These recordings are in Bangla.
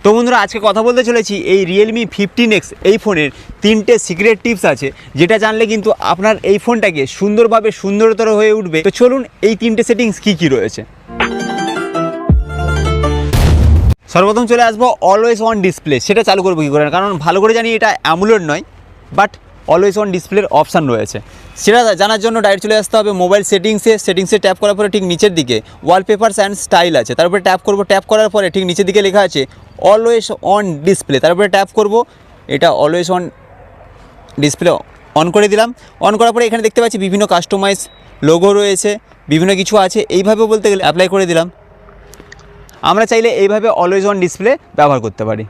তো বন্ধুরা আজকে কথা বলতে চলেছি এই রিয়েলমি 15X এই ফোনের তিনটে সিক্রেট টিপস আছে যেটা জানলে কিন্তু আপনার এই ফোনটাকে সুন্দরভাবে সুন্দরতর হয়ে উঠবে। তো চলুন এই তিনটে সেটিংস কি রয়েছে। সর্বপ্রথম চলে আসবো অলওয়েজ অন ডিসপ্লে, সেটা চালু করবো কী করে, কারণ ভালো করে জানি এটা অ্যামুলেট নয়, বাট অলওয়েজ অন ডিসপ্লের অপশান রয়েছে। সেটা জানার জন্য ডাইরেক্ট চলে আসতে হবে মোবাইল সেটিংসে ট্যাপ করার পরে ঠিক নিচের দিকে ওয়ালপেপারস অ্যান্ড স্টাইল আছে, তারপরে ট্যাপ করবো। ট্যাপ করার পরে ঠিক নিচের দিকে লেখা আছে অলওয়েজ অন ডিসপ্লে, তারপরে ট্যাপ করব। এটা অলওয়েজ অন ডিসপ্লে অন করে দিলাম। অন করার পরে এখানে দেখতে পাচ্ছি বিভিন্ন কাস্টমাইজ লোগো রয়েছে, বিভিন্ন কিছু আছে। এইভাবে বলতে গেলে অ্যাপ্লাই করে দিলাম। আমরা চাইলে এইভাবে অলওয়েজ অন ডিসপ্লে ব্যবহার করতে পারি।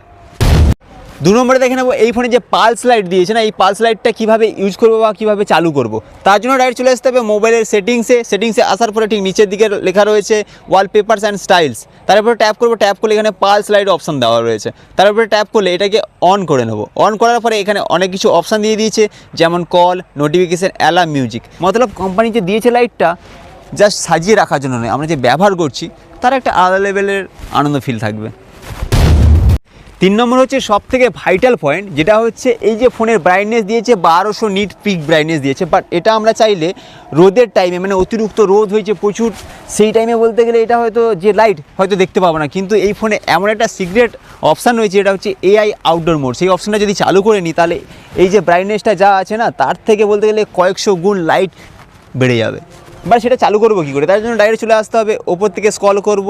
2 নম্বরে দেখে নেবো এই ফোনে যে পালস লাইট দিয়েছে না, এই পালস লাইটটা কীভাবে ইউজ করবো বা কীভাবে চালু করবো। তার জন্য ডাইরেক্ট চলে আসতে হবে মোবাইলের সেটিংসে আসার পরে ঠিক নিচের দিকে লেখা রয়েছে ওয়ালপেপারস অ্যান্ড স্টাইলস, তারপরে ট্যাপ করবো। ট্যাপ করলে এখানে পালস লাইট অপশান দেওয়া রয়েছে, তারপরে ট্যাপ করলে এটাকে অন করে নেবো। অন করার পরে এখানে অনেক কিছু অপশান দিয়ে দিয়েছে, যেমন কল, নোটিফিকেশান, অ্যালার্ম, মিউজিক। মতলব কোম্পানি যে দিয়েছে লাইটটা জাস্ট সাজিয়ে রাখার জন্য নয়, আমরা যে ব্যবহার করছি তার একটা আলাদা লেভেলের আনন্দ ফিল থাকবে। 3 নম্বর হচ্ছে সব থেকে ভাইটাল পয়েন্ট, যেটা হচ্ছে এই যে ফোনের ব্রাইটনেস দিয়েছে 1200 নিট পিক ব্রাইটনেস দিয়েছে, বাট এটা আমরা চাইলে রোদের টাইমে, মানে অতিরিক্ত রোদ হয়েছে প্রচুর, সেই টাইমে বলতে গেলে এটা হয়তো যে লাইট হয়তো দেখতে পাবো না। কিন্তু এই ফোনে এমন একটা সিক্রেট অপশান রয়েছে, এটা হচ্ছে এআই আউটডোর মোড। সেই অপশানটা যদি চালু করে নিই তাহলে এই যে ব্রাইটনেসটা যা আছে না, তার থেকে বলতে গেলে কয়েকশো গুণ লাইট বেড়ে যাবে। বাট সেটা চালু করবো কী করে, তার জন্য ডাইরেক্ট চলে আসতে হবে, ওপর থেকে স্ক্রল করব।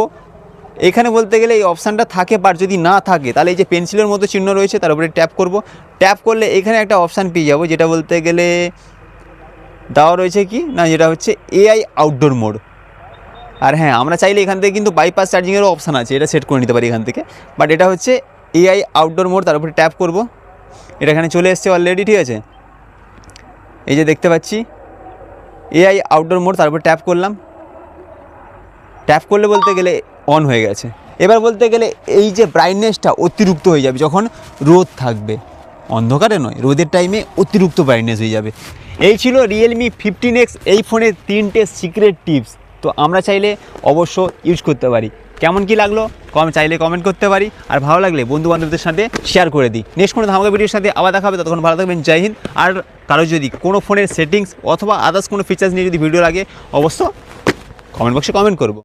এখানে বলতে গেলে এই অপশানটা থাকে, বাট যদি না থাকে তাহলে এই যে পেন্সিলের মতো চিহ্ন রয়েছে তার উপরে ট্যাপ করব। ট্যাপ করলে এখানে একটা অপশান পেয়ে যাবো, যেটা বলতে গেলে দেওয়া রয়েছে কি না, যেটা হচ্ছে এআই আউটডোর মোড। আর হ্যাঁ, আমরা চাইলে এখান থেকে কিন্তু বাইপাস চার্জিংয়েরও অপশান আছে, এটা সেট করে নিতে পারি এখান থেকে। বাট এটা হচ্ছে এআই আউটডোর মোড, তার উপরে ট্যাপ করব। এটা এখানে চলে এসছে অলরেডি, ঠিক আছে। এই যে দেখতে পাচ্ছি এআই আউটডোর মোড, তার উপর ট্যাপ করলাম। ট্যাপ করলে বলতে গেলে অন হয়ে গেছে। এবার বলতে গেলে এই যে ব্রাইটনেসটা অতিরিক্ত হয়ে যাবে যখন রোদ থাকবে, অন্ধকারে নয়, রোদের টাইমে অতিরিক্ত ব্রাইটনেস হয়ে যাবে। এই ছিল রিয়েলমি 15X এই ফোনের 3টে সিক্রেট টিপস। তো আমরা চাইলে অবশ্য ইউজ করতে পারি। কেমন কি লাগলো চাইলে কমেন্ট করতে পারি, আর ভালো লাগলে বন্ধু বান্ধবদের সাথে শেয়ার করে দিই। নেক্সট কোনো ধামাকা ভিডিওর সাথে আবার দেখা হবে, ততক্ষণ ভালো থাকবেন। জয় হিন্দ। আর কারো যদি কোনো ফোনের সেটিংস অথবা আদার্স কোনো ফিচার্স নিয়ে যদি ভিডিও লাগে, অবশ্য কমেন্ট বক্সে কমেন্ট করবো।